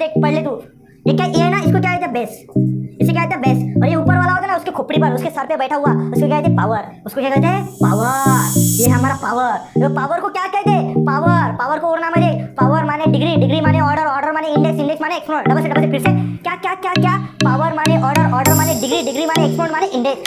देख पढ़ ले तू। ये क्या, ये ना इसको क्या कहते हैं, बेस। इसे क्या कहते हैं, बेस। और ये ऊपर वाला होता है ना, उसके खोपड़ी पर, उसके सर पे बैठा हुआ, उसको क्या कहते हैं, पावर। उसको क्या कहते हैं, पावर। ये हमारा पावर। तो पावर को क्या कहते हैं, पावर। पावर को और नाम है, पावर माने डिग्री, डिग्री माने ऑर्डर, ऑर्डर माने इंडेक्स, इंडेक्स माने एक्सपोनेंट। डबल से फिर से क्या क्या क्या क्या, पावर माने ऑर्डर, ऑर्डर माने डिग्री, डिग्री माने एक्सपोनेंट माने इंडेक्स।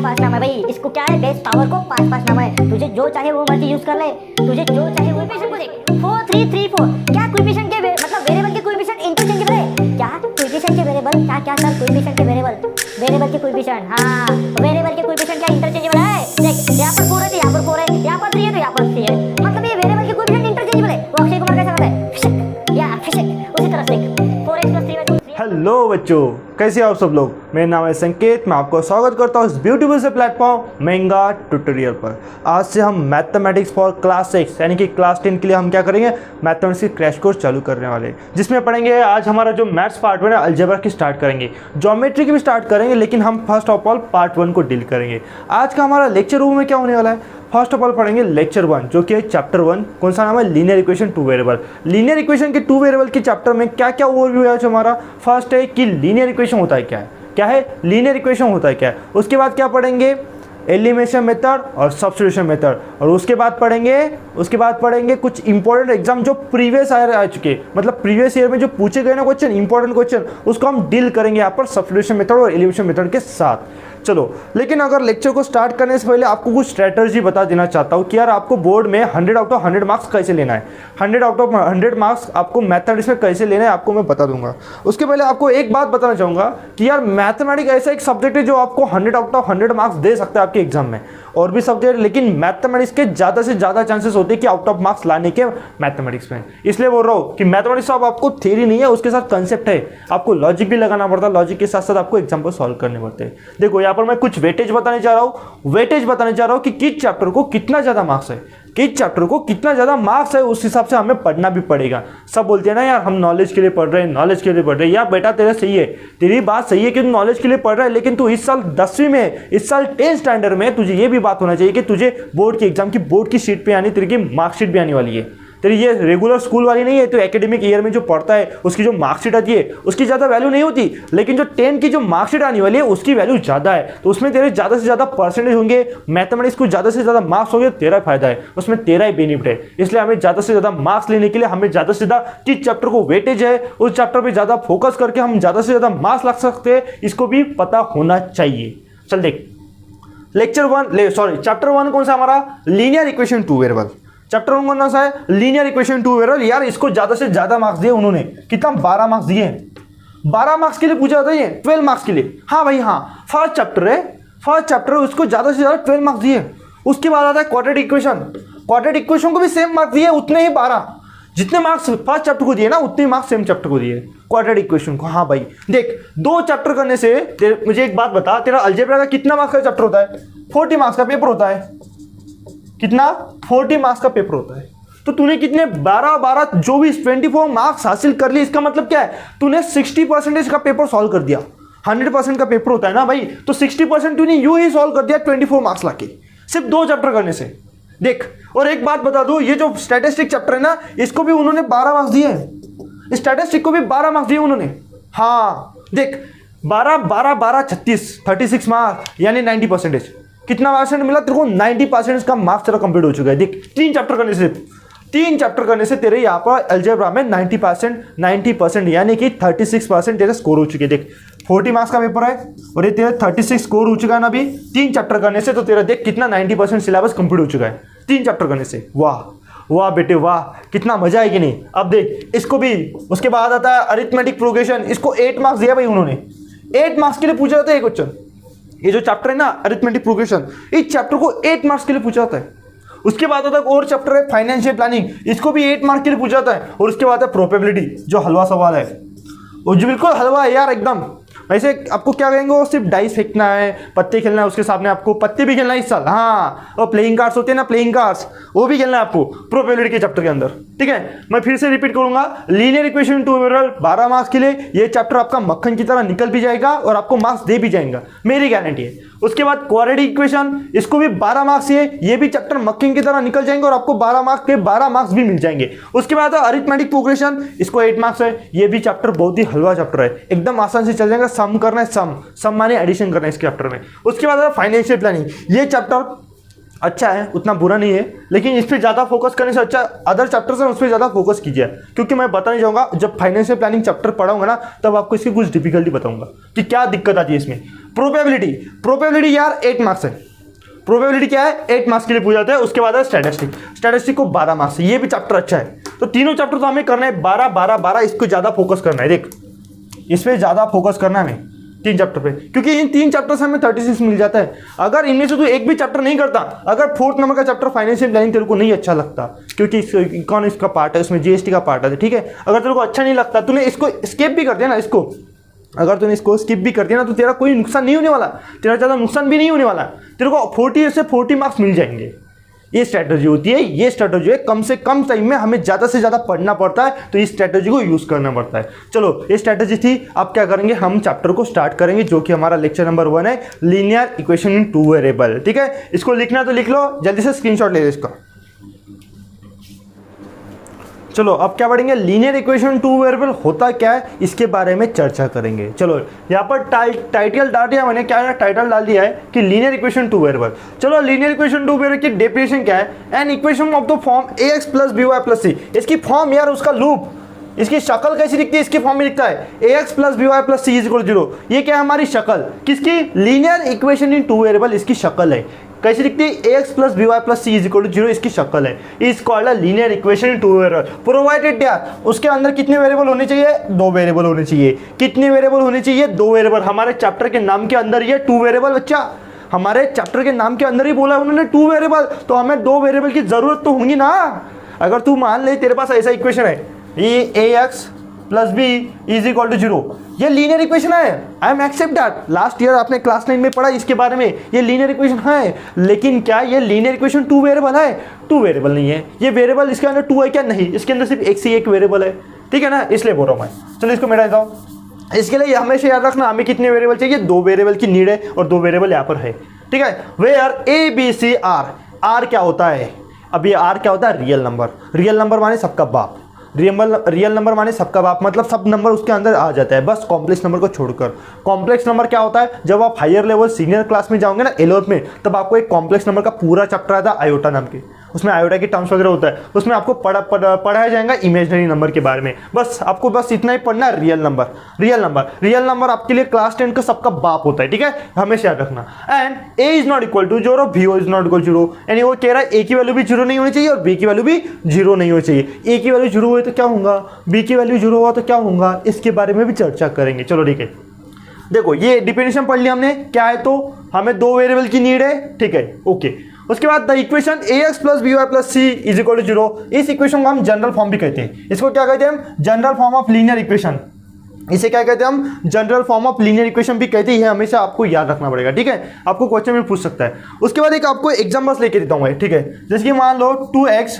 पांच नाम है भाई। इसको क्या है, बेस। पावर को पांच नाम है। तुझे जो चाहे वो मर्जी यूज कर ले, तुझे जो चाहे वो। कोएफिशिएंट को देख, 4 3 3 4। क्या कोएफिशिएंट के मतलब वेरिएबल के कोएफिशिएंट इंटरचेंजेबल है क्या? कोएफिशिएंट के वेरिएबल क्या क्या सर, कोएफिशिएंट के वेरिएबल, वेरिएबल के कोएफिशिएंट, हां वेरिएबल के कोएफिशिएंट क्या इंटरचेंजेबल है? देख यहां पर 4 है तो यहां पर 4 है, यहां पर 3 है तो यहां पर 3 है, मतलब ये वेरिएबल के कोएफिशिएंट इंटरचेंजेबल है। वो अक्षय कुमार कैसा करता है, फिशक या फिशक, उसी तरह से 4x + 3y। हेलो बच्चों, कैसे हैं आप सब लोग। मेरा नाम है संकेत, मैं आपको स्वागत करता हूँ इस ब्यूटीफुल से प्लेटफॉर्म महंगा ट्यूटोरियल पर। आज से हम मैथमेटिक्स फॉर क्लास 6 यानी कि क्लास 10 के लिए हम क्या करेंगे, मैथमेटिक्स की क्रैश कोर्स चालू करने वाले हैं, जिसमें पढ़ेंगे आज हमारा जो मैथ्स पार्ट 1 है, अलजेब्रा की स्टार्ट करेंगे, ज्योमेट्री की भी स्टार्ट करेंगे, लेकिन हम फर्स्ट ऑफ ऑल पार्ट 1 को डील करेंगे। आज का हमारा लेक्चर रूम में क्या होने वाला है, फर्स्ट ऑफ ऑल पढ़ेंगे लेक्चर 1 जो कि है चैप्टर 1। कौन सा नाम है, linear equation 2 variable. Linear equation के 2 वेरिएबल के चैप्टर में क्या क्या ओवरव्यू है जो हमारा फर्स्ट है कि लीनियर इक्वेशन होता है क्या है लीनियर इक्वेशन होता है क्या है। उसके बाद क्या पढ़ेंगे, एलिमिनेशन मेथड और सब्स्टिट्यूशन मेथड। और उसके बाद पढ़ेंगे कुछ इंपॉर्टेंट एग्जाम जो प्रीवियस ईयर आ चुके, मतलब प्रीवियस ईयर में जो पूछे गए ना क्वेश्चन, इंपॉर्टेंट क्वेश्चन, उसको हम डील करेंगे यहाँ पर सब्स्टिट्यूशन मेथड और एलिमिनेशन मेथड के साथ। चलो, लेकिन अगर लेक्चर को स्टार्ट करने से पहले आपको कुछ स्ट्रेटजी बता देना चाहता हूँ कि यार आपको बोर्ड में 100 आउट ऑफ 100 मार्क्स कैसे लेना है। 100 आउट ऑफ 100 मार्क्स आपको मैथमेटिक्स में कैसे लेना है आपको मैं बता दूंगा। उसके पहले आपको एक बात बताना चाहूँगा कि यार मैथमेटिक्स ऐसा एक सब्जेक्ट है जो आपको 100 आउट ऑफ 100 मार्क्स दे सकता है आपके एग्जाम में, और भी सब्जेक्ट, लेकिन मैथमेटिक्स के ज़्यादा से ज़्यादा चांसेस होते हैं कि आउट ऑफ मार्क्स लाने के मैथमेटिक्स में। इसलिए बोल रहा हूँ कि मैथमेटिक्स अब आपको थ्योरी नहीं है, उसके साथ कंसेप्ट है, आपको लॉजिक भी लगाना पड़ता है, लॉजिक के साथ साथ आपको एग्जाम्पल सॉल्व करने पड़ते हैं। देखो यहाँ पर मैं कुछ वेटेज बताने जा रहा हूँ कि किस चैप्टर को कितना ज़्यादा मार्क्स है, किस चैप्टर को कितना ज़्यादा मार्क्स है, उस हिसाब से हमें पढ़ना भी पड़ेगा। सब बोलते हैं ना यार हम नॉलेज के लिए पढ़ रहे हैं, नॉलेज के लिए पढ़ रहे हैं। यार बेटा तेरा सही है, तेरी बात सही है कि तू नॉलेज के लिए पढ़ रहा है, लेकिन तू इस साल 10वीं में, इस साल 10th स्टैंडर्ड में तुझे ये भी बात होना चाहिए कि तुझे बोर्ड की एग्जाम की बोर्ड की शीट पे आनी, तेरी की मार्कशीट भी आने वाली है। तेरी ये रेगुलर स्कूल वाली नहीं है, तो एकेडमिक ईयर में जो पढ़ता है उसकी जो मार्कशीट आती है उसकी ज़्यादा वैल्यू नहीं होती, लेकिन जो 10 की जो मार्कशीट आने वाली है उसकी वैल्यू ज़्यादा है। तो उसमें तेरे ज़्यादा से ज़्यादा परसेंटेज होंगे, मैथमेटिक्स को ज़्यादा से ज़्यादा मार्क्स होंगे, तेरा फायदा है, उसमें तेरा ही बेनिफिट है। इसलिए हमें ज़्यादा से ज़्यादा मार्क्स लेने के लिए हमें ज़्यादा से ज़्यादा किस चैप्टर को वेटेज है उस चैप्टर पर ज़्यादा फोकस करके हम ज़्यादा से ज़्यादा मार्क्स लग सकते हैं, इसको भी पता होना चाहिए। चल देख, चैप्टर 1 कौन सा हमारा, लीनियर इक्वेशन 2 वेरिएबल। चैप्टर 1 कौन सा है, लीनियर इक्वेशन 2 वेरिएबल। यार इसको ज्यादा से ज्यादा मार्क्स दिए उन्होंने, कितना 12 मार्क्स दिए। 12 मार्क्स के लिए पूछा जाता है ये, 12 मार्क्स के लिए। हाँ भाई हाँ, फर्स्ट चैप्टर है, उसको ज्यादा से ज्यादा 12 मार्क्स दिए। उसके बाद आता है क्वाड्रेटिक इक्वेशन को भी सेम मार्क्स दिए, उतने ही 12। जितने मार्क्स फर्स्ट चैप्टर को दिए ना, उतने मार्क्स सेम चैप्टर को दिए क्वाड्रेटिक इक्वेशन को। हाँ भाई देख, 2 चैप्टर करने से मुझे एक बात बता, तेरा अलजेब्रा का कितना मार्क्स का चैप्टर होता है, 40 मार्क्स का पेपर होता है। कितना, 40 मार्क्स का पेपर होता है। तो तूने कितने 12 जो भी 24 मार्क्स हासिल कर लिए, इसका मतलब क्या है, तूने 60% का पेपर सॉल्व कर दिया। 100% का पेपर होता है ना भाई, तो 60% तूने यूं ही सॉल्व कर दिया 24 मार्क्स लाके, सिर्फ 2 चैप्टर करने से। देख, और एक बात बता दो, ये जो स्टैटिस्टिक चैप्टर है ना, इसको भी उन्होंने 12 मार्क्स दिए, स्टैटिस्टिक को भी 12 मार्क्स दिए उन्होंने। हाँ देख, 12 36 मार्क्स यानी 90%। कितना परसेंट मिला तेरे को, 90% का मार्क्स तेरा कंप्लीट हो चुका है। देख, 3 चैप्टर करने से तेरे यहाँ पर अलजेब्रा में 90% यानी कि 36% तेरे स्कोर हो चुके हैं। देख, 40 मार्क्स का पेपर है और ये तेरा 36 स्कोर हो चुका है ना अभी 3 चैप्टर करने से। तो तेरा देख कितना 90% सिलेबस कंप्लीट हो चुका है 3 चैप्टर करने से। वाह बेटे वाह, कितना मजा है कि नहीं। अब देख इसको भी, उसके बाद आता है अरिथमेटिक प्रोग्रेशन, इसको 8 मार्क्स दिया भाई उन्होंने। 8 मार्क्स के लिए पूछा जाता है ये क्वेश्चन। ये जो चैप्टर है ना अरिथमेटिक प्रोग्रेशन, इस चैप्टर को 8 मार्क्स के लिए पूछा जाता है। उसके बाद आता है और चैप्टर है फाइनेंशियल प्लानिंग, इसको भी 8 मार्क्स के लिए पूछा जाता है। और उसके बाद है प्रोबेबिलिटी, जो हलवा सवाल है, और जो बिल्कुल हलवा है यार एकदम। वैसे आपको क्या कहेंगे, वो सिर्फ डाइस फेंकना है, पत्ते खेलना है, उसके सामने आपको पत्ते भी खेलना है इस साल। हाँ, और प्लेइंग कार्ड्स होते हैं ना, प्लेइंग कार्ड्स, वो भी खेलना है आपको प्रोबेबिलिटी के चैप्टर के अंदर। ठीक है, मैं फिर से रिपीट करूंगा, लीनियर इक्वेशन 2 वेरिएबल 12 मार्क्स के लिए। ये चैप्टर आपका मक्खन की तरह निकल भी जाएगा और आपको मार्क्स दे भी जाएगा, मेरी गारंटी है। उसके बाद क्वाड्रेटिक इक्वेशन, इसको भी 12 मार्क्स, ये भी चैप्टर मक्खन की तरह निकल जाएंगे और आपको 12 मार्क्स के 12 मार्क्स भी मिल जाएंगे। उसके बाद अरिथमेटिक प्रोग्रेशन, इसको 8 मार्क्स है। ये भी चैप्टर बहुत ही हलवा चैप्टर है, एकदम आसान से चल जाएगा। सम करना है, सम माने एडिशन करना है इस चैप्टर में। उसके बाद फाइनेंशियल प्लानिंग, ये चैप्टर अच्छा है, उतना बुरा नहीं है, लेकिन इस पर ज़्यादा फोकस करने से अच्छा अदर चैप्टर्स हैं उस पर ज़्यादा फोकस कीजिए, क्योंकि मैं बताने जाऊँगा जब फाइनेंशियल प्लानिंग चैप्टर पढ़ाऊंगा ना तब आपको इसकी कुछ डिफिकल्टी बताऊंगा कि क्या दिक्कत आती है इसमें। प्रोबेबिलिटी यार 8 मार्क्स है। प्रोबेबिलिटी क्या है, 8 मार्क्स के लिए पूछा जाता है। उसके बाद है स्टैटिस्टिक को 12 मार्क्स है। ये भी चैप्टर अच्छा है। तो तीनों चैप्टर तो हमें करना है 12, इसको ज़्यादा फोकस करना है। देख, इस पर ज़्यादा फोकस करना है हमें 3 चैप्टर पे, क्योंकि इन 3 चैप्टर से हमें 36 मिल जाता है। अगर इनमें से तू एक भी चैप्टर नहीं करता, अगर 4th नंबर का चैप्टर फाइनेंशियल प्लानिंग तेरे को नहीं अच्छा लगता, क्योंकि इकोनॉमिक्स का पार्ट है, उसमें जीएसटी का पार्ट है, ठीक है, अगर तेरे को अच्छा नहीं लगता, तूने इसको स्किप भी कर दिया ना, इसको अगर तूने इसको स्किप भी कर दिया ना, तो तेरा कोई नुकसान नहीं होने वाला, तेरा ज़्यादा नुकसान भी नहीं होने वाला, तेरे को 40 से 40 मार्क्स मिल जाएंगे। ये स्ट्रैटेजी होती है, ये स्ट्रैटेजी है। कम से कम टाइम में हमें ज़्यादा से ज़्यादा पढ़ना पड़ता है, तो इस स्ट्रैटेजी को यूज़ करना पड़ता है। चलो, ये स्ट्रैटेजी थी। अब क्या करेंगे, हम चैप्टर को स्टार्ट करेंगे, जो कि हमारा लेक्चर नंबर 1 है, लीनियर इक्वेशन इन 2 वेरिएबल। ठीक है, इसको लिखना तो लिख लो, जल्दी से स्क्रीनशॉट ले लो इसका। चलो, अब क्या पढ़ेंगे, लीनियर इक्वेशन 2 वेरिएबल होता क्या है, इसके बारे में चर्चा करेंगे। चलो, यहाँ पर टाइटल डाल दिया मैंने, क्या टाइटल डाल दिया है कि लीनियर इक्वेशन 2 वेरिएबल। चलो, लीनियर इक्वेशन 2 वेरिएबल की डेफिनेशन क्या है, an equation of the form ax + by + c। इसकी फॉर्म यार, उसका लूप, इसकी शक्ल कैसी दिखती है, इसकी फॉर्म में दिखता है ax + by + c = 0। ये क्या है, हमारी शक्ल किसकी, लीनियर इक्वेशन इन 2 वेरिएबल, इसकी शक्ल है। कैसी दिखती है, ax + by + c = 0, इसकी शक्ल है। Is called a linear equation in 2 variable. Provided यार, उसके अंदर कितने वेरिएबल होने चाहिए, 2 वेरिएबल होने चाहिए। कितने वेरिएबल होने चाहिए, 2 वेरिएबल। हमारे चैप्टर के नाम के अंदर ये 2 वेरिएबल, बच्चा हमारे चैप्टर के नाम के अंदर ही बोला उन्होंने 2 वेरिएबल, तो हमें 2 वेरिएबल की जरूरत तो होगी ना। अगर तू मान ले तेरे पास ऐसा इक्वेशन है, ये ax + b = 0, ये लीनियर इक्वेशन है, I am accept that. Last year आपने क्लास 9 में पढ़ा इसके बारे में, ये लीनियर इक्वेशन है। लेकिन क्या ये लीनियर इक्वेशन 2 वेरिएबल है, 2 वेरिएबल नहीं है। ये वेरिएबल इसके अंदर 2 है क्या, नहीं, इसके अंदर सिर्फ एक से एक वेरिएबल है, ठीक है ना, इसलिए बोल रहा हूँ मैं। चलो, इसको मिटा देता हूँ। इसके लिए हमेशा याद रखना, हमें कितने वेरिएबल चाहिए, 2 वेरिएबल की नीड है, और 2 वेरिएबल यहाँ पर है, ठीक है। वेयर ABCR, आर क्या होता है, अब ये आर क्या होता है, रियल नंबर। रियल नंबर माने सबका बाप, रियल नंबर माने सबका बाप, मतलब सब नंबर उसके अंदर आ जाता है, बस कॉम्प्लेक्स नंबर को छोड़कर। कॉम्प्लेक्स नंबर क्या होता है, जब आप हायर लेवल सीनियर क्लास में जाओगे ना 11th में, तब आपको एक कॉम्प्लेक्स नंबर का पूरा चैप्टर आता है आयोटा नाम के, उसमें आयोटा की टर्म्स वगैरह होता है, उसमें आपको पढ़ाया जाएगा इमेजिनरी नंबर के बारे में। बस आपको बस इतना ही पढ़ना है, रियल नंबर आपके लिए क्लास 10 का सबका बाप होता है, ठीक है, हमेशा याद रखना। And a is not equal to 0, b is not equal 0, यानी वो कह रहा है a की वैल्यू भी 0 नहीं होनी चाहिए और b की वैल्यू भी 0 नहीं होनी चाहिए। a की वैल्यू 0 हुई तो क्या होगा, b की वैल्यू 0 हुआ तो क्या होगा, इसके बारे में भी चर्चा करेंगे। चलो, ठीक है, देखो ये डिफिनेशन पढ़ लिया हमने, क्या है, तो हमें 2 वेरिएबल की नीड है, ठीक है, ओके। उसके बाद the equation ax + by + c = 0, इस इक्वेशन को हम जनरल फॉर्म भी कहते हैं। इसको क्या कहते हैं हम, general form of linear equation. इसे क्या कहते हैं हम, general form of linear equation भी कहते हैं। ये हमेशा आपको याद रखना पड़ेगा, ठीक है, आपको क्वेश्चन में पूछ सकता है। उसके बाद एक आपको एग्जाम्पल्स लेके देता हूँ, ठीक है, जैसे कि मान लो 2x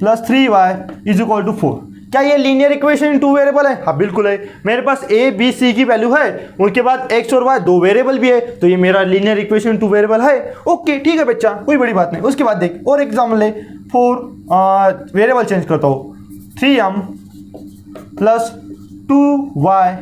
+ 3y = 4। क्या ये लीनियर इक्वेशन इन 2 वेरिएबल है, हाँ बिल्कुल है। मेरे पास a b c की वैल्यू है, उनके बाद x और y 2 वेरिएबल भी है, तो ये मेरा लीनियर इक्वेशन 2 वेरिएबल है, ओके, ठीक है बच्चा, कोई बड़ी बात नहीं। उसके बाद देख और एग्जाम्पल ले, 4 वेरिएबल चेंज करता हूँ, 3m + 2y,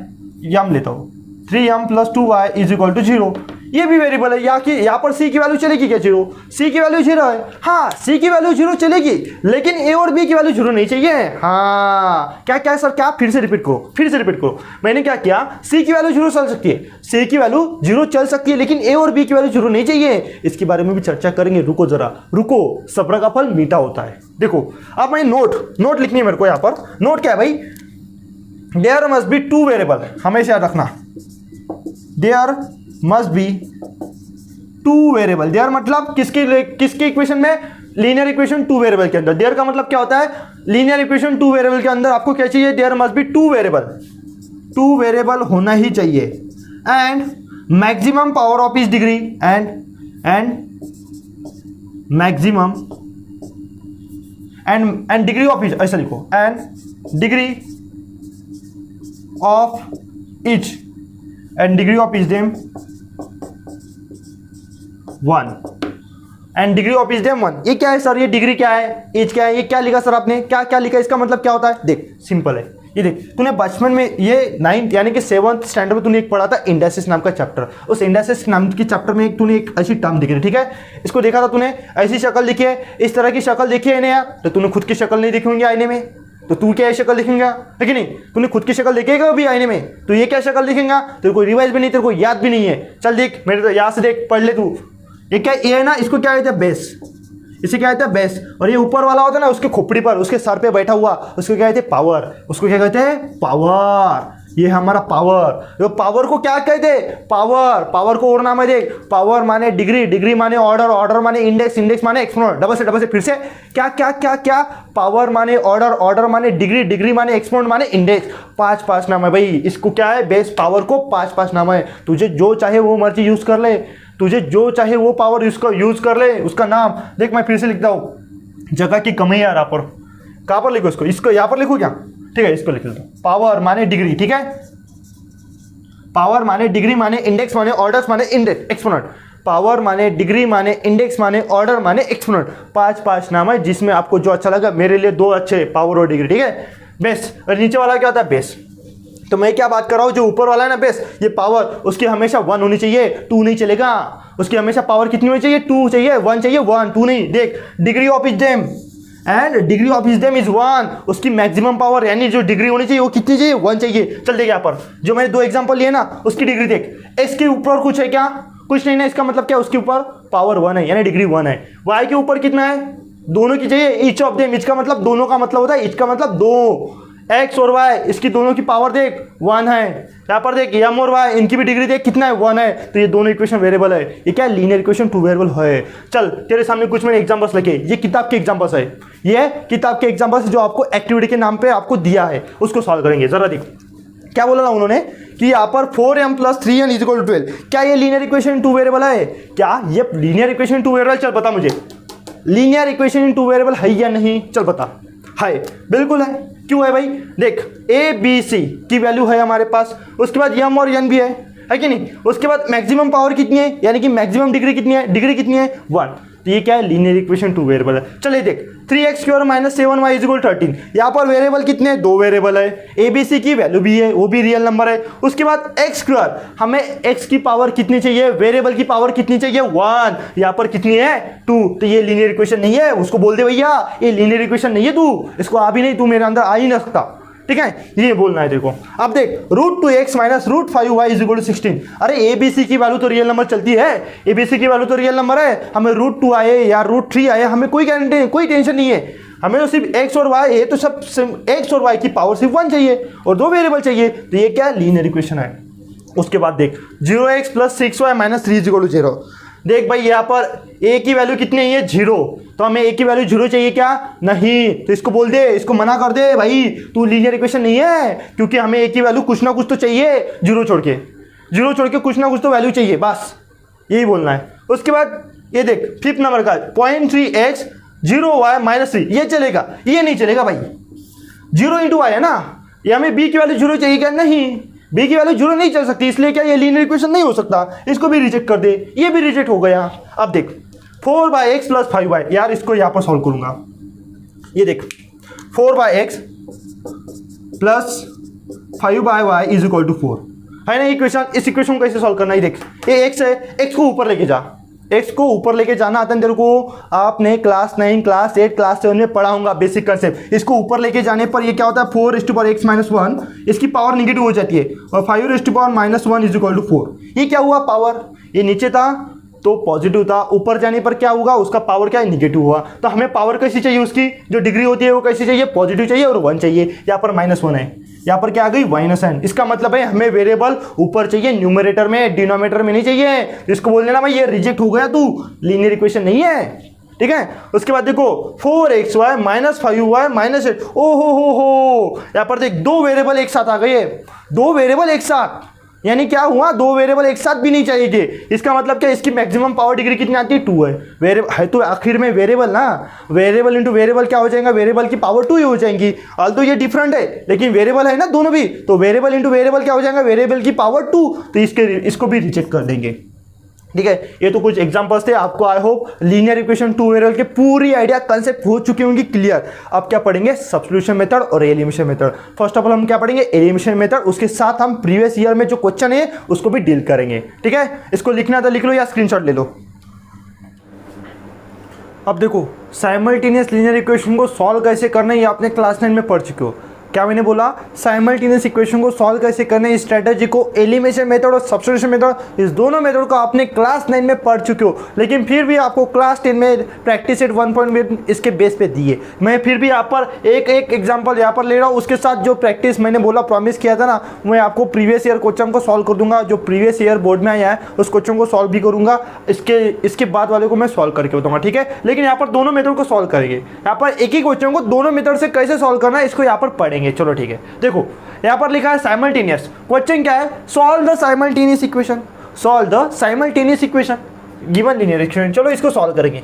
यम लेता हूँ, 3m + 2y = 0। ये भी वेरिएबल है, यहाँ पर c की वैल्यू चलेगी क्या, 0, c की वैल्यू 0 है, हाँ c की वैल्यू 0 चलेगी, लेकिन a और b की वैल्यू 0 नहीं चाहिए। हाँ, क्या सर, क्या, फिर से रिपीट करो। मैंने क्या किया, c की वैल्यू 0 चल सकती है, c की वैल्यू 0 चल सकती है, लेकिन a और b की वैल्यू 0 नहीं चाहिए। इसके बारे में भी चर्चा करेंगे, रुको, सब्र का फल मीठा होता है। देखो, अब मैं नोट लिखनी है मेरे को, यहाँ पर नोट क्या है भाई, देयर मस्ट बी 2 वेरिएबल, हमेशा याद रखना, there must be 2 variable. There मतलब किसके इक्वेशन में, लीनियर इक्वेशन 2 वेरिएबल के अंदर। देयर का मतलब क्या होता है, लीनियर इक्वेशन 2 वेरिएबल के अंदर आपको क्या चाहिए, देयर मस्ट बी 2 वेरिएबल होना ही चाहिए। एंड मैक्सिमम पावर ऑफ इस degree, and maximum and degree of each, ऐसा लिखो, and degree of each, and degree of each them 1 and degree of each them 1। ये क्या है सर, ये डिग्री क्या है, एज क्या है, ये क्या लिखा सर आपने, क्या क्या लिखा, इसका मतलब क्या होता है? देख सिंपल है, ये देख तूने बचपन में ये 9th यानी कि 7th स्टैंडर्ड में तूने एक पढ़ा था इंडाइसिस नाम का चैप्टर। उस इंडाइसिस नाम के चैप्टर में तूने एक ऐसी टर्म दिखी थी, ठीक है, इसको देखा था तूने, ऐसी शक्ल दिखी है, इस तरह की शक्ल देखी है यार, तो तूने खुद की शक्ल नहीं देखी होंगी आईने में, तो तू क्या शक्ल दिखेगा, है कि नहीं? तूने खुद की शक्ल देखेगा अभी आईने में, तो ये क्या शक्ल दिखेगा? तेरे को रिवाइज भी नहीं, तेरे को याद भी नहीं है। चल देख मेरे तो यहाँ से देख, पढ़ ले तू। ये क्या, ये है ना, इसको क्या कहते हैं? बेस। इसे क्या कहते हैं? बेस। और ये ऊपर वाला होता है ना, उसके खोपड़ी पर, उसके सर पे बैठा हुआ, उसको क्या कहते हैं? पावर। उसको क्या कहते हैं? पावर। ये हमारा पावर। तो पावर को क्या कहते हैं? पावर। पावर को और नाम है देख, पावर माने डिग्री, डिग्री माने ऑर्डर, ऑर्डर माने इंडेक्स, इंडेक्स माने एक्सपोनेंट। डबल से फिर से क्या क्या क्या क्या, पावर माने ऑर्डर, ऑर्डर माने डिग्री, डिग्री माने एक्सपोनेंट माने इंडेक्स। 5 नाम है भाई। इसको क्या है? बेस। पावर को 5 नाम है। तुझे जो चाहे वो मर्जी यूज कर ले, तुझे जो चाहे वो पावर यूज कर ले, उसका नाम देख। मैं फिर से लिखता हूँ, जगह की कमी है यार, यहाँ पर कहाँ पर लिखो इसको यहाँ पर लिखो क्या? ठीक है, इसको लिख लेता हूँ। पावर माने डिग्री, ठीक है, पावर माने डिग्री माने इंडेक्स माने ऑर्डर्स माने इंडेक्स एक्सपोनेंट। पावर माने डिग्री माने इंडेक्स माने ऑर्डर माने एक्सपोनेंट। 5 नाम है, जिसमें आपको जो अच्छा लगा। मेरे लिए 2 अच्छे, पावर और डिग्री, ठीक है, बेस। और नीचे वाला क्या होता है? बेस। तो मैं क्या बात कर रहा हूँ, जो ऊपर वाला है ना बेस, ये पावर, उसकी हमेशा 1 होनी चाहिए, 2 नहीं चलेगा। उसकी हमेशा पावर कितनी होनी चाहिए? 2 चाहिए, 1 चाहिए, 1 2 नहीं। देख, degree of each them and degree of each them is 1। उसकी मैक्सिमम पावर यानी जो डिग्री होनी चाहिए वो कितनी चाहिए? 1 चाहिए। चल देख यहाँ पर जो मैंने 2 एग्जांपल लिए ना, उसकी डिग्री देख। इसके ऊपर कुछ है क्या? कुछ नहीं ना। इसका मतलब क्या? उसके ऊपर पावर 1 है यानी डिग्री 1 है। वाई के ऊपर कितना है? दोनों की चाहिए, ईच ऑफ देम। ईच का मतलब दोनों का मतलब होता है, ईच का मतलब 2। एक्स और वाई, इसकी दोनों की पावर देख 1 है। यहाँ पर देख एम और वाई, इनकी भी डिग्री देख कितना है? 1 है। तो ये दोनों इक्वेशन वेरिएबल है। ये क्या? लीनियर इक्वेशन 2 वेरिएबल है। चल तेरे सामने कुछ मैंने एग्जांपल्स लिखे, ये किताब के एग्जांपल्स है, ये किताब के एग्जांपल्स जो आपको एक्टिविटी के नाम पे आपको दिया है, उसको सॉल्व करेंगे। जरा देख क्या बोला ना उन्होंने कि यहाँ पर 4m + 3n = 12। क्या ये लीनियर इक्वेशन 2 वेरिएबल है? क्या ये लीनियर इक्वेशन 2 वेरिएबल? चल बता मुझे, लीनियर इक्वेशन 2 वेरिएबल है या नहीं? चल बता। है, बिल्कुल है। क्यों है भाई? देख, ए बी सी की वैल्यू है हमारे पास, उसके बाद यम और एन भी है कि नहीं? उसके बाद मैक्सिमम पावर कितनी है यानी कि मैक्सिमम डिग्री कितनी है? डिग्री कितनी है? 1। तो ये क्या है? लीनियर इक्वेशन 2 वेरिएबल है। चलिए देख, 3x² - 7y = 13। यहाँ पर वेरिएबल कितने हैं? 2 वेरिएबल है। ए बी सी की वैल्यू भी है, वो भी रियल नंबर है। उसके बाद x², हमें x की पावर कितनी चाहिए? वेरिएबल की पावर कितनी चाहिए? 1। यहाँ पर कितनी है? 2। तो ये लीनियर इक्वेशन नहीं है। उसको बोल दे भैया ये लीनियर इक्वेशन नहीं है, तू इसको आ भी नहीं, तू मेरे अंदर आ ही नहीं सकता, ठीक है? ये बोलना है देखो। अब देख, √2x - √5y = 16। अरे ए बी सी की वैल्यू तो रियल नंबर चलती है, ए बी सी की वैल्यू तो रियल नंबर है। हमें √2 आए या √3 आए, हमें कोई गारंटी, कोई टेंशन नहीं है। हमें तो सिर्फ x और y है, तो सब x और y की पावर सिर्फ 1 चाहिए और 2 वेरिएबल चाहिए। तो ये क्या? लीनियर इक्वेशन है। उसके बाद देख, 0x + 6y - 3 = 0। देख भाई, यहाँ पर a की वैल्यू कितनी है? ये 0। तो हमें a की वैल्यू 0 चाहिए क्या? नहीं। तो इसको बोल दे, इसको मना कर दे भाई, तू लीनियर इक्वेशन नहीं है, क्योंकि हमें a की वैल्यू कुछ ना कुछ तो चाहिए। 0 छोड़ के कुछ ना कुछ तो वैल्यू चाहिए, बस यही बोलना है। उसके बाद ये देख, 5th नंबर का 0.3x 0y - 3, ये चलेगा? ये नहीं चलेगा भाई। 0 × y है ना, ये हमें b की वैल्यू 0 चाहिए क्या? नहीं, b की वैल्यू 0 नहीं चल सकती, इसलिए क्या ये लीनियर इक्वेशन नहीं हो सकता। इसको भी रिजेक्ट कर दे, ये भी रिजेक्ट हो गया। अब देख, 4x + 5y, यार इसको यहाँ पर सॉल्व करूंगा। ये देख, 4x + 5y = 4 है ना इक्वेशन। इस इक्वेशन को कैसे सॉल्व करना है? देख, ये x है, x को ऊपर लेके जा, x को ऊपर लेके जाना आता है तेरे को। आपने क्लास 9, क्लास 8, क्लास 7 में पढ़ा होगा बेसिक कंसेप्ट। इसको ऊपर लेके जाने पर ये क्या होता है? 4x - 1, इसकी पावर निगेटिव हो जाती है, और 5x - 1 = 4। ये क्या हुआ? पावर, ये नीचे था तो पॉजिटिव था, ऊपर जाने पर क्या होगा? उसका पावर क्या है? निगेटिव हुआ। तो हमें पावर कैसी चाहिए? उसकी जो डिग्री होती है वो कैसी चाहिए? पॉजिटिव चाहिए और 1 चाहिए। यहाँ पर -1 है, यहाँ पर क्या आ गई? -n। इसका मतलब है हमें वेरिएबल ऊपर चाहिए, न्यूमरेटर में, डिनोमिनेटर में नहीं चाहिए। इसको बोल देना भाई ये रिजेक्ट हो गया, तू लीनियर इक्वेशन नहीं है, ठीक है? उसके बाद देखो, 4xy - 5y - 8। ओ हो, यहाँ पर देख, 2 वेरिएबल एक साथ आ गए, 2 वेरिएबल एक साथ, यानी क्या हुआ? 2 वेरिएबल एक साथ भी नहीं चाहिए थे। इसका मतलब क्या? इसकी मैक्सिमम पावर डिग्री कितनी आती है? 2 है। वेरिएबल है तो आखिर में वेरिएबल ना, वेरिएबल इंटू वेरिएबल क्या हो जाएगा? वेरिएबल की पावर 2 ही हो जाएंगी। ऑल तो ये डिफरेंट है, लेकिन वेरिएबल है ना दोनों भी, तो वेरिएबल इंटू वेरिएबल क्या हो जाएगा? वेरिएबल की पावर 2। तो इसको भी रिजेक्ट कर देंगे। ठीक है, ये तो कुछ एग्जांपल्स थे। आपको I hope linear equation two variable के पूरी आइडिया कंसेप्ट हो चुकी होंगी क्लियर। अब क्या पढ़ेंगे, सब्स्टिट्यूशन मेथड और elimination method. First of all हम क्या पढ़ेंगे, एलिमिनेशन मेथड, उसके साथ हम प्रीवियस ईयर में जो क्वेश्चन है उसको भी डील करेंगे। ठीक है, इसको लिखना तो लिख लो या स्क्रीनशॉट ले लो। अब देखो, साइमल्टेनियस लीनियर इक्वेशन को सॉल्व कैसे करना है ये आपने क्लास 9 में पढ़ चुके हो। क्या मैंने बोला, साइमल्टेनियस इक्वेशन को सॉल्व कैसे करना है, इस स्ट्रेटजी को एलिमिनेशन मेथड और सब्स्टिट्यूशन मेथड, इस दोनों मेथड को आपने क्लास 9 में पढ़ चुके हो। लेकिन फिर भी आपको क्लास 10 में प्रैक्टिस सेट 1.1 इसके बेस पे दिए। मैं फिर भी यहाँ पर एक एग्जाम्पल यहाँ पर ले रहा हूँ, उसके साथ जो प्रैक्टिस मैंने बोला प्रॉमिस किया था ना, मैं आपको प्रीवियस ईयर क्वेश्चन को सॉल्व कर दूंगा। जो प्रीवियस ईयर बोर्ड में आया है उस क्वेश्चन को सॉल्व भी करूंगा, इसके बाद वाले को मैं सॉल्व करके बताऊंगा। ठीक है, लेकिन यहाँ पर दोनों मेथड को सॉल्व करेंगे। यहाँ पर एक ही क्वेश्चन को दोनों मेथड से कैसे सॉल्व करना है इसको यहाँ पर पढ़ेंगे। चलो ठीक है, देखो यहाँ पर लिखा है साइमल्टेनियस। क्वेश्चन क्या है, solve the simultaneous equation, solve the simultaneous equation given linear equation. चलो इसको सॉल्व करेंगे।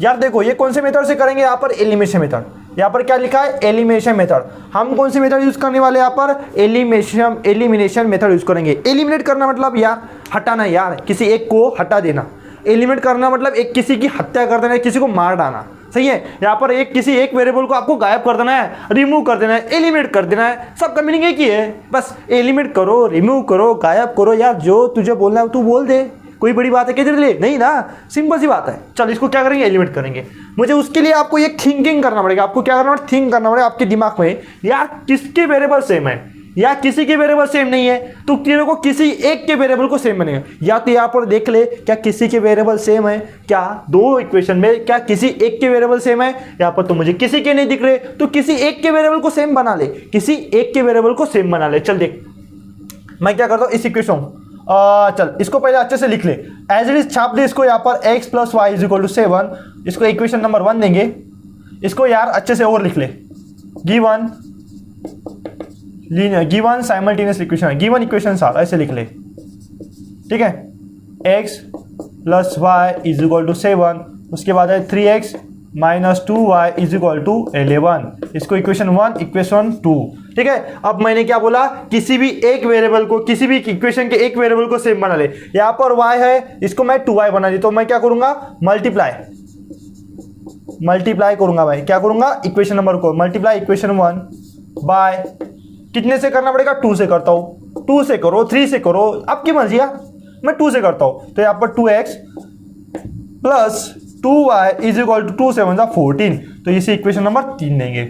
यार देखो, ये कौन से मेथड से करेंगे, यहाँ पर एलिमिनेशन मेथड। यहाँ पर क्या लिखा है, एलिमिनेशन मेथड। हम कौन से मेथड यूज करने वाले, यहाँ पर एलिमिनेशन मेथड यूज करेंगे। एलिमिनेट करना मतलब यार हटाना, यार किसी एक को हटा देना। एलिमिनेट करना मतलब एक किसी की हत्या कर देना, किसी को मार डालना। सही है, यहाँ पर किसी एक वेरिएबल को आपको गायब कर देना है, रिमूव कर देना है, एलिमिनेट कर देना है। सबका मीनिंग एक ही है, बस एलिमिनेट करो, रिमूव करो, गायब करो। यार जो तुझे बोलना है तू बोल दे, कोई बड़ी बात है किधर ले, नहीं ना, सिंपल सी बात है। चल इसको क्या करेंगे, एलिमिनेट करेंगे। मुझे उसके लिए आपको एक थिंकिंग करना पड़ेगा। आपको क्या करना पड़ेगा, थिंक करना पड़ेगा आपके दिमाग में, यार किसके वेरिएबल सेम है या किसी के वेरिएबल सेम नहीं है, तो तेरे को किसी एक के वेरिएबल को सेम बनेगा। या तो यहाँ पर देख ले, क्या किसी के वेरिएबल सेम है, क्या दो इक्वेशन में क्या किसी एक के वेरिएबल सेम है। यहाँ पर तो मुझे किसी के नहीं दिख रहे, तो किसी एक के वेरिएबल को सेम बना ले, किसी एक के वेरिएबल को सेम बना ले। चल देख, मैं क्या करता हूँ, इस इक्वेशन चल इसको पहले अच्छे से लिख ले, एज इट इज छाप दे इसको। यहाँ पर x + y = 7, इसको इक्वेशन नंबर 1 देंगे। इसको यार अच्छे से और लिख ले, given simultaneous equation, given equation सार ऐसे लिख ले। ठीक है, x + y = 7, उसके बाद है 3x - 2y = 11। इसको इक्वेशन 1, इक्वेशन 2। ठीक है, अब मैंने क्या बोला, किसी भी एक वेरिएबल को, किसी भी इक्वेशन के एक वेरिएबल को सेम बना ले। यहाँ पर y है, इसको मैं 2y बना दी, तो मैं क्या करूंगा, मल्टीप्लाई करूंगा भाई। क्या करूंगा, इक्वेशन नंबर को मल्टीप्लाई इक्वेशन 1 बाय कितने से करना पड़ेगा, 2 से करता हूँ। 2 से करो, 3 से करो, आपकी मर्जी है, मैं 2 से करता हूँ। तो यहाँ पर 2x + 2y = 2 × 7 = 14। तो इसे इक्वेशन नंबर 3 देंगे।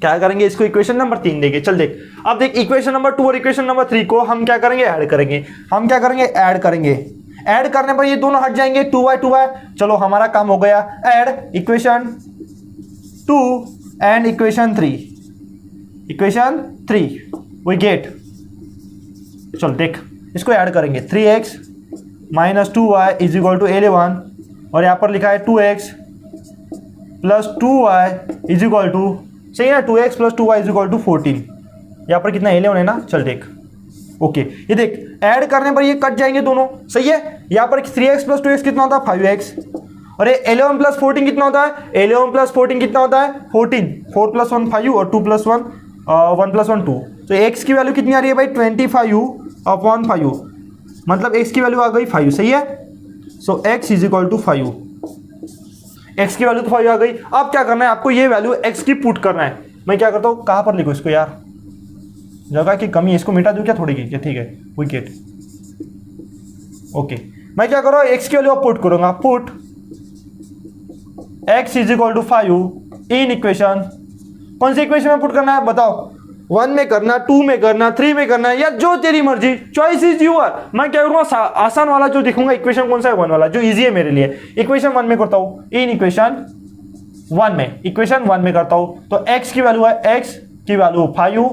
क्या करेंगे, इसको इक्वेशन नंबर 3 देंगे। चल देख, अब देख इक्वेशन नंबर 2 और इक्वेशन नंबर 3 को हम क्या करेंगे, ऐड करेंगे। हम क्या करेंगे, ऐड करेंगे। ऐड करने पर ये दोनों हट जाएंगे, 2y। चलो हमारा काम हो गया। Add equation 2 and equation 3, equation 3 we get. चल देख, इसको ऐड करेंगे। 3x - 2y = 11, और यहाँ पर लिखा है 2x + 2y = सही है ना, 2x + 2y = 14। यहाँ पर कितना 11 है ना। चल देख, ओके, ये देख ऐड करने पर ये कट जाएंगे दोनों। सही है, यहाँ पर 3x + 2x कितना होता है, 5x। और ये 11 + 14 कितना होता है, 11 + 14 कितना होता है, 14। 4 + 1 5 और 2 + 1 1 + 1 2। तो x की वैल्यू कितनी आ रही है भाई, 25/5, मतलब x की वैल्यू आ गई 5। सही है, सो x = 5। x की वैल्यू तो 5 आ गई। अब क्या करना है, आपको ये वैल्यू x की पुट करना है। मैं क्या करता हूँ, कहाँ पर लिखो इसको, यार जगह की कमी, इसको मिटा दूँ क्या थोड़ी की, ठीक है, विकेट। ओके, मैं क्या करूँ, x की वैल्यू पुट करूँगा। पुट x = 5 इन इक्वेशन, कौन सी इक्वेशन में पुट करना है बताओ, 1 में करना, 2 में करना, 3 में करना, या जो तेरी मर्जी, चॉइस इज यूअर। मैं क्या करूँगा, आसान वाला जो दिखूंगा इक्वेशन कौन सा है, 1 वाला जो इजी है मेरे लिए। इक्वेशन 1 में करता हूँ, इन इक्वेशन 1 में, इक्वेशन 1 में करता हूँ। तो x की वैल्यू है, x की वैल्यू 5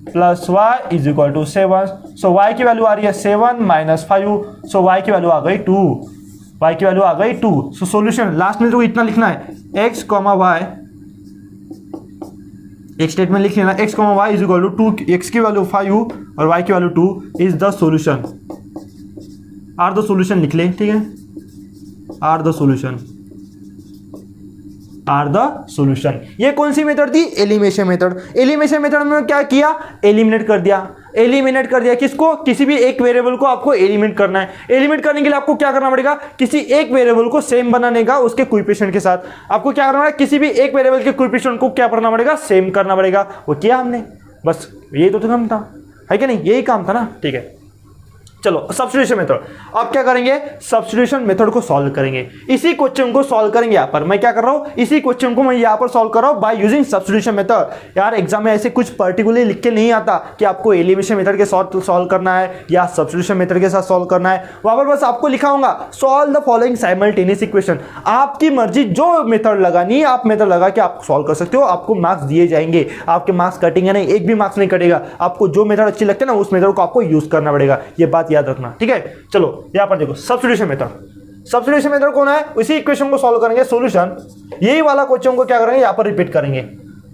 + y = 7। सो y की वैल्यू आ रही है 7 - 5, सो y की वैल्यू आ गई 2, y की वैल्यू आ गई 2। सो सोल्यूशन लास्ट में तो इतना लिखना है, x, y, एक स्टेटमेंट लिख लेना, x, y = 2, x की वैल्यू 5 और y की value 2 is the solution. Are the solution लिख ले, ठीक है, आर द सोल्यूशन। ये कौन सी मेथड थी, एलिमिनेशन मेथड। एलिमिनेशन मेथड में क्या किया, एलिमिनेट कर दिया। एलिमिनेट कर दिया। किसको? किसी भी एक वेरिएबल को आपको एलिमिनेट करना है। एलिमिनेट करने के लिए आपको क्या करना पड़ेगा? किसी एक वेरिएबल को सेम बनाने का उसके कोएफिशिएंट के साथ आपको क्या करना पड़ेगा? किसी भी एक वेरिएबल के कोएफिशिएंट को क्या करना पड़ेगा? सेम करना पड़ेगा। वो किया हमने, बस यही तो काम था, है कि नहीं? यही काम था ना, ठीक है। चलो सब्स्टिट्यूशन मेथड, आप क्या करेंगे? सब्स्टिट्यूशन मेथड को सॉल्व करेंगे। इसी क्वेश्चन को सॉल्व करेंगे। यहाँ पर मैं क्या कर रहा हूँ? इसी क्वेश्चन को मैं यहाँ पर सॉल्व कर रहा हूँ बाय यूजिंग सब्स्टिट्यूशन मेथड। यार एग्जाम में ऐसे कुछ पर्टिकुलरली लिख के नहीं आता कि आपको एलिमिनेशन मेथड के साथ सॉल्व करना है या सब्स्टिट्यूशन मेथड के साथ सॉल्व करना है। वहां पर बस आपको लिखा होगा solve the following simultaneous equation. आपकी मर्जी, जो मेथड लगानी है आप मेथड लगा के आप सॉल्व कर सकते हो। आपको मार्क्स दिए जाएंगे, आपके मार्क्स कटेंगे नहीं, एक भी मार्क्स नहीं कटेगा। आपको जो मेथड अच्छी लगती है ना उस मेथड को आपको यूज करना पड़ेगा, ये बात याद रखना, ठीक है। चलो यहां पर देखो सब्स्टिट्यूशन मेथड। सब्स्टिट्यूशन मेथड कौन है? उसी इक्वेशन को सॉल्व करेंगे, सॉल्यूशन यही वाला क्वेश्चन को क्या करेंगे? यहां पर रिपीट करेंगे।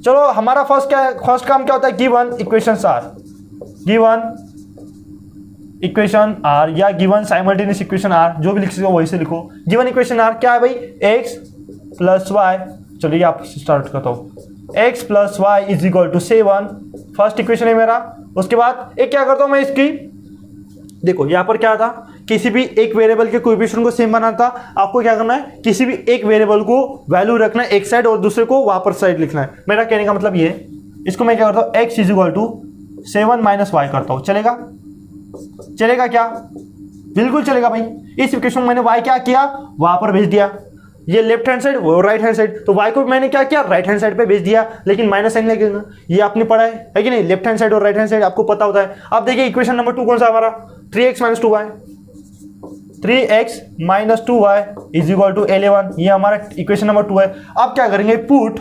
चलो हमारा फर्स्ट काम क्या होता है? Given equations are, given equation are या गिवन साइमल्टेनियस इक्वेशन आर, जो भी लिख सकते हो वही से लिखो। गिवन इक्वेशन आर क्या है भाई? x plus y. चलिए आप स्टार्ट करता हूं। x plus y is equal to 7, first equation है मेरा। उसके बाद एक क्या करता हूं मैं इसकी, देखो यहां पर क्या था? किसी भी एक वेरिएबल के कोएफिशिएंट को सेम बनाना था। आपको क्या करना है? किसी भी एक वेरिएबल को वैल्यू रखना है एक साइड और दूसरे को वापस साइड लिखना है। मेरा कहने का मतलब ये है, इसको मैं क्या करता हूं? x is equal to 7 minus y करता हूं। चलेगा? चलेगा क्या? बिल्कुल चलेगा भाई। इस इक्वेशन में मैंने y क्या किया? वहां पर भेज दिया। ये लेफ्ट हैंड साइड, वो राइट हैंड साइड, तो y को मैंने क्या किया? राइट हैंड साइड पे भेज दिया, लेकिन माइनस साइन लगेगा। ये आपने पढ़ा है कि नहीं? लेफ्ट हैंड साइड और राइट हैंड साइड आपको पता होता है। अब देखिए इक्वेशन नंबर 2 कौन सा हमारा? 3x minus 2y, 3x minus 2y is equal to 11। ये हमारा इक्वेशन नंबर 2 है। अब क्या करेंगे? Put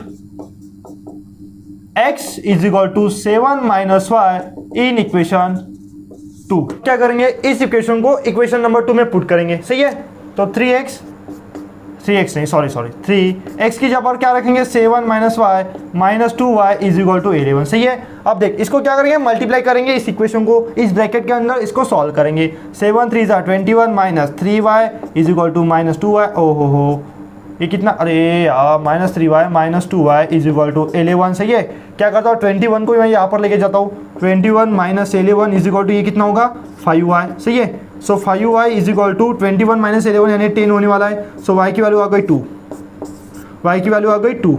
x is equal to 7 minus y in equation 2। क्या करेंगे? इस इक्वेशन को इक्वेशन नंबर 2 में पुट करेंगे, सही है। तो 3x नहीं, सॉरी 3x की जगह पर क्या रखेंगे? 7 minus y minus 2y is equal to 11, सही है। अब देख इसको क्या करेंगे? मल्टीप्लाई करेंगे इस इक्वेशन को, इस ब्रैकेट के अंदर इसको सॉल्व करेंगे। 7 3 21 minus 3y is equal to minus 2y। ओहो हो, ये कितना? अरे यार minus 3y minus 2y is equal to 11, सही है। क्या करता हूँ? 21 को मैं यहाँ पर लेके जाता हूँ। 21 माइनस 11 इज इक्वल टू ये कितना होगा? 5y, सही है। So 5y is equal to 21 minus 11 यानी 10 होने वाला है। सो y की वैल्यू आ गई 2, y की वैल्यू आ गई 2,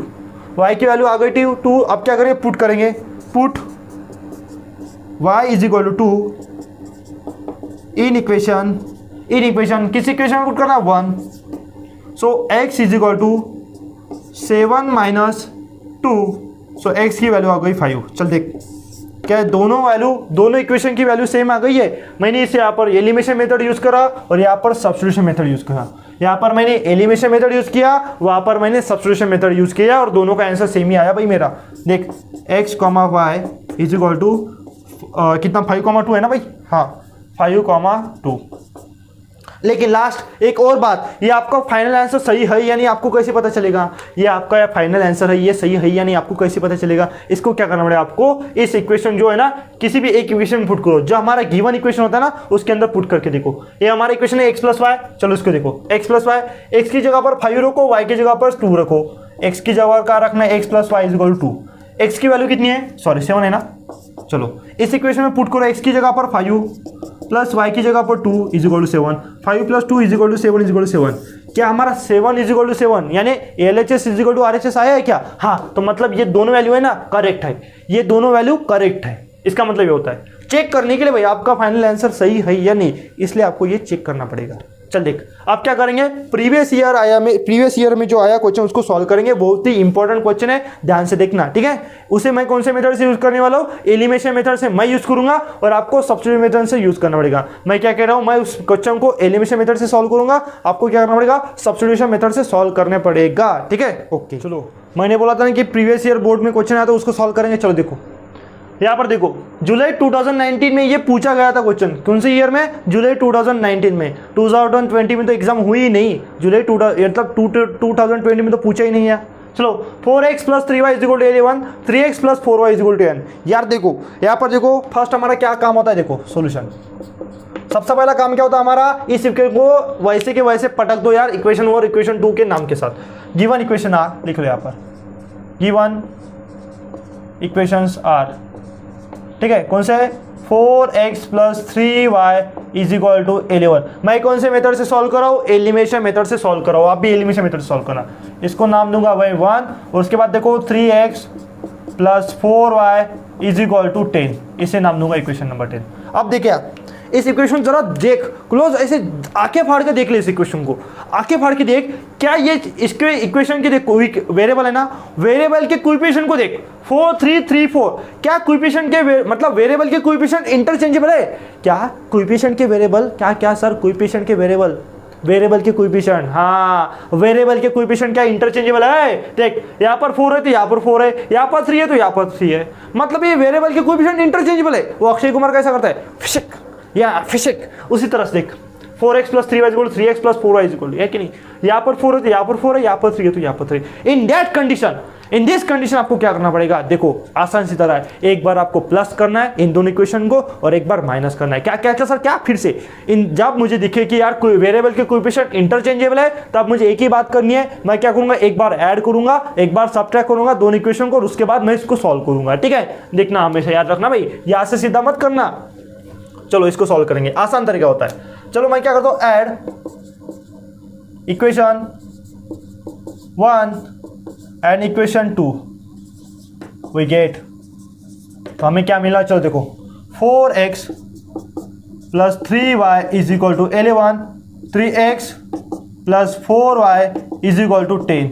y की वैल्यू आ गई 2। अब क्या करेंगे? पुट करेंगे। Put y is equal to 2 in equation किस इक्वेशन में पुट करना? 1। So x is equal to 7 minus 2। So x की वैल्यू आ गई 5। चल देख क्या है? दोनों इक्वेशन की वैल्यू सेम आ गई है। मैंने इसे यहाँ पर एलिमिनेशन मेथड यूज करा और यहाँ पर सब्स्टिट्यूशन मेथड यूज करा। यहाँ पर मैंने एलिमिनेशन मेथड यूज किया, वहाँ पर मैंने सब्स्टिट्यूशन मेथड यूज किया और दोनों का आंसर सेम ही आया भाई मेरा। देख x, y is equal to कितना? 5, 2 है ना भाई? हाँ 5, 2। लेकिन लास्ट एक और बात, ये आपका फाइनल आंसर सही है या नहीं आपको कैसे पता चलेगा? ये आपका फाइनल आंसर है, ये सही है या नहीं आपको कैसे पता चलेगा? इसको क्या करना पड़ेगा? आपको इस इक्वेशन जो है ना किसी भी एक इक्वेशन में पुट करो, जो हमारा गिवन इक्वेशन होता है ना उसके अंदर पुट करके देखो। ये हमारा इक्वेशन है x प्लस वाई। चलो इसको देखो, x प्लस वाई, एक्स की जगह पर 5 रखो, y की जगह पर 2 रखो। x की जगह पर क्या रखना है? x plus y is equal to 2। x की वैल्यू कितनी है? सॉरी 7 है ना। चलो इस इक्वेशन में पुट करो, x की जगह पर 5 प्लस y की जगह पर 2 is equal to 7। 5 plus 2 is equal to 7 is equal to 7। क्या हमारा 7 इज इक्वल टू 7 यानी LHS is equal to RHS आया है क्या? हाँ, तो मतलब ये दोनों वैल्यू है ना करेक्ट है, ये दोनों वैल्यू करेक्ट है। इसका मतलब ये होता है चेक करने के लिए भाई आपका फाइनल आंसर सही है या नहीं, इसलिए आपको ये चेक करना पड़ेगा। चल देख अब क्या करेंगे? प्रीवियस ईयर में जो आया क्वेश्चन उसको सॉल्व करेंगे। बहुत ही इंपॉर्टेंट क्वेश्चन है, ध्यान से देखना, ठीक है। उसे मैं कौन से मेथड से यूज करने वाला हूँ? एलिमिनेशन मेथड से मैं यूज करूंगा और आपको सब्स्टिट्यूशन मेथड से यूज करना पड़ेगा। मैं क्या कह रहा हूँ? मैं उस क्वेश्चन को एलिमिनेशन मेथड से सॉल्व करूंगा, आपको क्या करना पड़ेगा? सब्स्टिट्यूशन मेथड से सॉल्व करने पड़ेगा, ठीक है। ओके चलो, मैंने बोला था ना कि प्रीवियस ईयर बोर्ड में क्वेश्चन आया तो उसको सॉल्व करेंगे। चलो देखो यहाँ पर देखो, जुलाई 2019 में ये पूछा गया था क्वेश्चन। कौन से ईयर में? जुलाई 2019 में। 2020 में तो एग्जाम हुई ही नहीं। जुलाई 2020 में तो पूछा ही नहीं है। चलो 4x plus 3y is equal to 11, 3x plus 4y is equal to 10। यार देखो यहाँ पर देखो, फर्स्ट हमारा क्या काम होता है? देखो सॉल्यूशन, सबसे पहला काम क्या होता है हमारा? इस इक्वेशन को वैसे के वैसे पटक दो यार, इक्वेशन 1 और इक्वेशन 2 के नाम के साथ। गिवन इक्वेशन आर लिख लो यहाँ पर, गिवन इक्वेशंस आर, ठीक है। कौन से? 4x plus 3y is equal to 11। मैं कौन से मेथड से सॉल्व कर रहा हूँ? एलिमिनेशन मेथड से सॉल्व कर रहा हूँ। आप भी एलिमिनेशन मेथड से सॉल्व करना। इसको नाम दूंगा भाई 1 और उसके बाद देखो 3x plus 4y is equal to 10, इसे नाम दूंगा इक्वेशन नंबर 10। अब देखिए आप इस इक्वेशन जरा देख क्लोज, ऐसे आंखें फाड़ के देख ले इस इक्वेशन को, आंखें फाड़ के देख। क्या ये इसके इक्वेशन के देख वेरिएबल है ना, वेरिएबल के कोएफिशिएंट को देख 4 3 3 4। क्या कोएफिशिएंट के मतलब वेरिएबल के कोएफिशिएंट इंटरचेंजेबल है क्या? कोएफिशिएंट के वेरिएबल क्या सर? कोएफिशिएंट के वेरिएबल के कोएफिशिएंट, हाँ वेरिएबल के कोएफिशिएंट क्या इंटरचेंजेबल है? देख यहाँ पर 4 है तो यहाँ पर 4 है, यहाँ पर 3 है तो यहाँ पर 3 है, मतलब ये वेरिएबल के कोएफिशिएंट इंटरचेंजेबल है। वो अक्षय कुमार कैसा करता है? फिशिक या फिशिक, उसी तरह से देख 4x plus 3y equal 3x plus 4y equal है कि नहीं? यहाँ पर 4 है तो यहाँ पर 4 है, यहाँ पर 3 है तो यहाँ पर 3। In that condition, in this condition आपको क्या करना पड़ेगा? देखो आसान सी तरह है, एक बार आपको प्लस करना है इन दोनों इक्वेशन को और एक बार माइनस करना है। क्या क्या क्या सर? क्या फिर से इन जब मुझे दिखे कि यार कोई वेरिएबल के कोएफिशिएंट इंटरचेंजेबल है तब मुझे एक ही बात करनी है, मैं क्या करूंगा? एक बार ऐड करूंगा, एक बार सब्ट्रैक्ट करूंगा दोनों इक्वेशन को और उसके बाद मैं इसको सॉल्व करूंगा। ठीक है, देखना हमेशा याद रखना भाई, यहाँ से सीधा मत करना। चलो इसको सॉल्व करेंगे, आसान तरीका होता है। चलो मैं क्या करता हूं? Add equation 1 and equation 2 we get, तो हमें क्या मिला? चलो देखो 4x plus 3y is equal to 11, 3x plus 4y is equal to 10।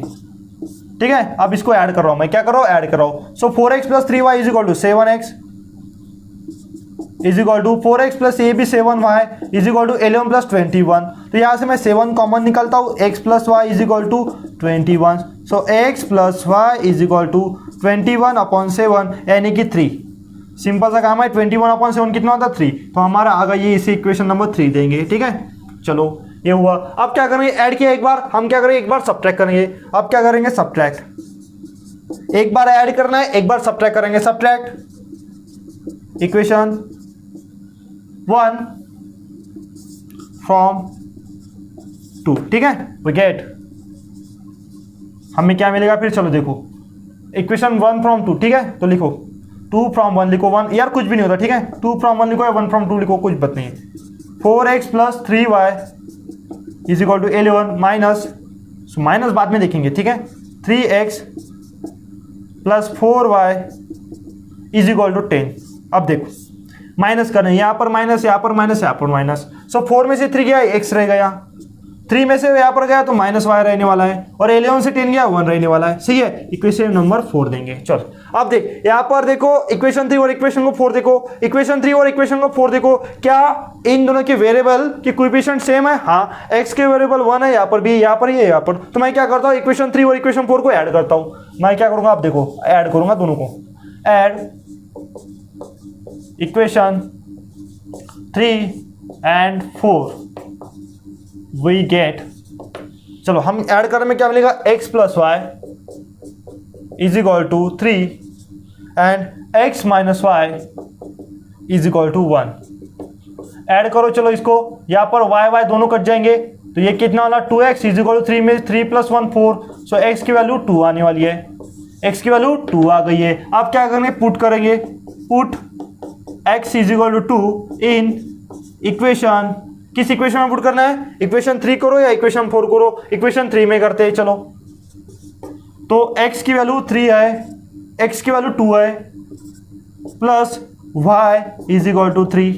ठीक है, अब इसको ऐड कर रहा हूं मैं, क्या कर रहा हूं? ऐड कर रहा हूं। So 4x plus 3y is equal to 7x is equal to 4x plus ए भी 7y is equal to 11 plus 21। तो यहाँ से मैं 7 कॉमन निकलता हूँ, x plus y is equal to 21। So x plus y is equal to 21 upon 7 यानी कि 3। सिंपल सा काम है, 21 अपॉन 7 कितना होता है? 3। तो हमारा आ गया ये, इसे इक्वेशन नंबर 3 देंगे। ठीक है, चलो ये हुआ। अब क्या करेंगे? ऐड किया एक बार, हम क्या करेंगे? एक बार सब्ट्रैक्ट करेंगे। अब क्या करेंगे? सब्ट्रैक्ट। एक बार ऐड करना है, एक बार सब्ट्रैक्ट करेंगे। Subtract equation 1 from 2। ठीक है, वी गेट, हमें क्या मिलेगा फिर? चलो देखो इक्वेशन 1 फ्रॉम 2। ठीक है, तो लिखो 2 फ्रॉम 1 लिखो, 1 यार कुछ भी नहीं होता। ठीक है, 2 फ्रॉम 1 लिखो या 1 फ्रॉम 2 लिखो, कुछ बात नहीं है। 4x plus 3y is equal to 11 minus, minus बाद में देखेंगे। ठीक है, 3x plus 4y is equal to 10। अब देखो माइनस करना है, यहाँ पर माइनस, यहाँ पर माइनस, यहाँ पर माइनस। सो 4 में से 3 गया, x रहेगा यहाँ। 3 में से यहाँ पर गया तो माइनस y रहने वाला है, और 11 से 10 गया 1 रहने वाला है। सही है, इक्वेशन नंबर 4 देंगे। चलो अब देख यहाँ पर देखो इक्वेशन 3 और इक्वेशन को 4 देखो, इक्वेशन 3 और इक्वेशन को 4 देखो, क्या इन दोनों के वेरिएबल की कोएफिशिएंट सेम है? हाँ, x के वेरिएबल 1 है, यहाँ पर भी, यहाँ पर, ये यहाँ पर। तो मैं क्या करता हूँ? इक्वेशन 3 और इक्वेशन 4 को ऐड करता हूँ। मैं क्या करूँगा? आप देखो ऐड करूँगा दोनों को। Add equation 3 and 4 we get, चलो हम ऐड करने में क्या मिलेगा? x plus y is equal to 3 and x minus y is equal to 1। Add करो, चलो इसको, यहाँ पर y दोनों कट जाएंगे, तो ये कितना वाला? 2x इज इक्वल टू 3 में 3 प्लस 1 4। सो x की वैल्यू 2 आने वाली है, x की वैल्यू 2 आ गई है। अब क्या करेंगे? पुट करेंगे, put x is equal to 2 in equation, किस इक्वेशन में पुट करना है? इक्वेशन 3 करो या इक्वेशन 4 करो? इक्वेशन 3 में करते हैं। चलो तो x की वैल्यू 3 है, x की वैल्यू 2 है, plus y is equal to 3।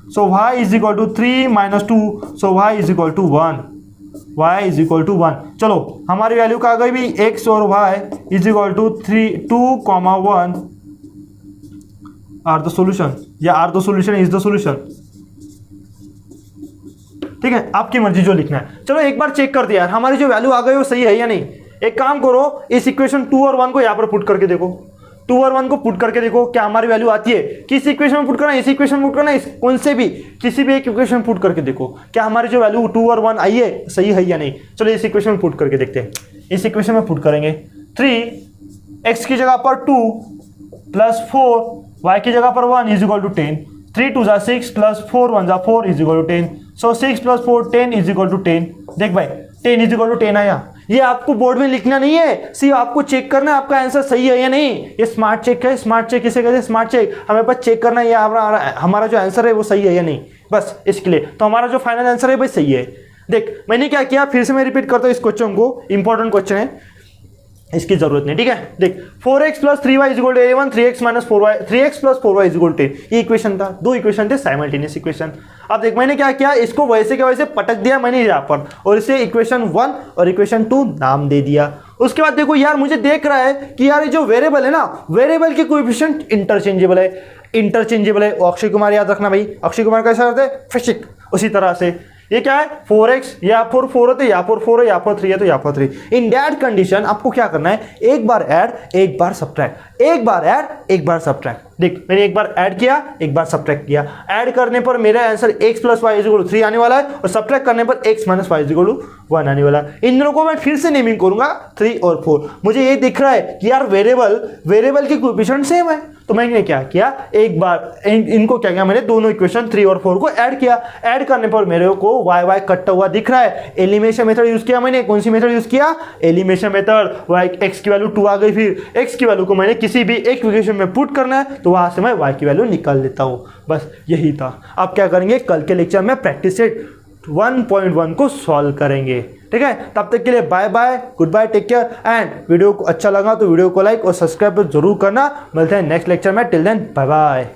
So y is equal to 3 minus 2, so y is equal to 1, y is equal to 1। चलो हमारी वैल्यू का आ गई भी, x और y is equal to 2, 1 are the solution, या are the solution is the solution. ठीक है, आपकी मर्जी जो लिखना है। चलो एक बार चेक कर दिया यार, हमारी जो वैल्यू आ गई वो सही है या नहीं। एक काम करो, इस इक्वेशन 2 और 1 को यहाँ पर पुट करके देखो, 2 और 1 को पुट करके देखो क्या हमारी वैल्यू आती है। किस इक्वेशन में पुट करना है? इस इक्वेशन में पुट करना है, इस कौन से भी किसी भी एक इक्वेशन पुट करके देखो क्या हमारी जो वैल्यू 2 और 1 आई है सही है या नहीं। चलो इस इक्वेशन में पुट करके देखते हैं। इस इक्वेशन में पुट करेंगे 3x की जगह पर 2 प्लस 4 y की जगह पर 1 इज इक्वल टू 10, 3 2 जा 6 प्लस 4 1 जा 4 is equal to 10। So 6 plus 4 10 is equal to 10। देख भाई 10 इज इक्वल टू 10 आया। ये आपको बोर्ड में लिखना नहीं है, सिर्फ आपको चेक करना है आपका आंसर सही है या नहीं। ये स्मार्ट चेक है। स्मार्ट चेक किसे कहते हैं? Smart check. हमें बस चेक करना है हमारा जो आंसर है वो सही है या नहीं, बस इसके लिए। तो हमारा जो फाइनल आंसर है भाई सही है। देख मैंने क्या किया, फिर से मैं रिपीट करता हूँ इस क्वेश्चन को, इंपॉर्टेंट क्वेश्चन है, इसकी जरूरत नहीं, ठीक है। देख 4x + 3y = a1, 3x - 4y, 3x + 4y = 10, ये इक्वेशन था। दो इक्वेशन थे, साइमल्टेनियस इक्वेशन। अब देख मैंने क्या किया, इसको वैसे के वैसे पटक दिया मैंने यहाँ पर, और इसे इक्वेशन 1 और इक्वेशन 2 नाम दे दिया। उसके बाद देखो यार, मुझे देख रहा है कि यार ये जो वेरिएबल है ना, वेरिएबल के कोएफिशिएंट इंटरचेंजेबल है, इंटरचेंजेबल है। अक्षय कुमार याद रखना भाई, अक्षय कुमार कैसा करते हैं? फिशिक। उसी तरह से ये क्या है, 4x, या 4 होते, या 4 है, या 3 है, तो या 3। इन दैट कंडीशन आपको क्या करना है, एक बार ऐड एक बार सब्ट्रैक्ट, एक बार ऐड एक बार सब्ट्रैक्ट। देख मैंने एक बार ऐड किया एक बार सब्ट्रैक्ट किया। ऐड करने पर मेरा आंसर x + y = 3 आने वाला है, और सब्ट्रैक्ट करने पर x - y = 1 आने वाला है। इन दोनों को मैं फिर से नेमिंग करूंगा 3 और 4। मुझे ये दिख रहा है कि यार वेरिएबल के कोएफिशिएंट सेम है, तो मैंने क्या किया, एक बार इनको क्या किया, मैंने दोनों इक्वेशन 3 और 4 को ऐड किया। ऐड करने पर मेरे को y कटता हुआ दिख रहा है। एलिमिनेशन मेथड यूज किया मैंने। कौन सी मेथड यूज किया? Elimination method. y x की वैल्यू 2 आ गई, फिर x की वैल्यू को मैंने किसी भी एक इक्वेशन में पुट करना है, तो वहां से मैं y की वैल्यू निकाल लेता हूं। बस यही था। अब क्या करेंगे, कल के लेक्चर में प्रैक्टिस सेट 1.1 को सॉल्व करेंगे, ठीक है। तब तक के लिए bye bye, goodbye, take care. And video को अच्छा लगा तो वीडियो को लाइक और सब्सक्राइब जरूर करना। मिलते हैं नेक्स्ट लेक्चर में। Till then bye bye.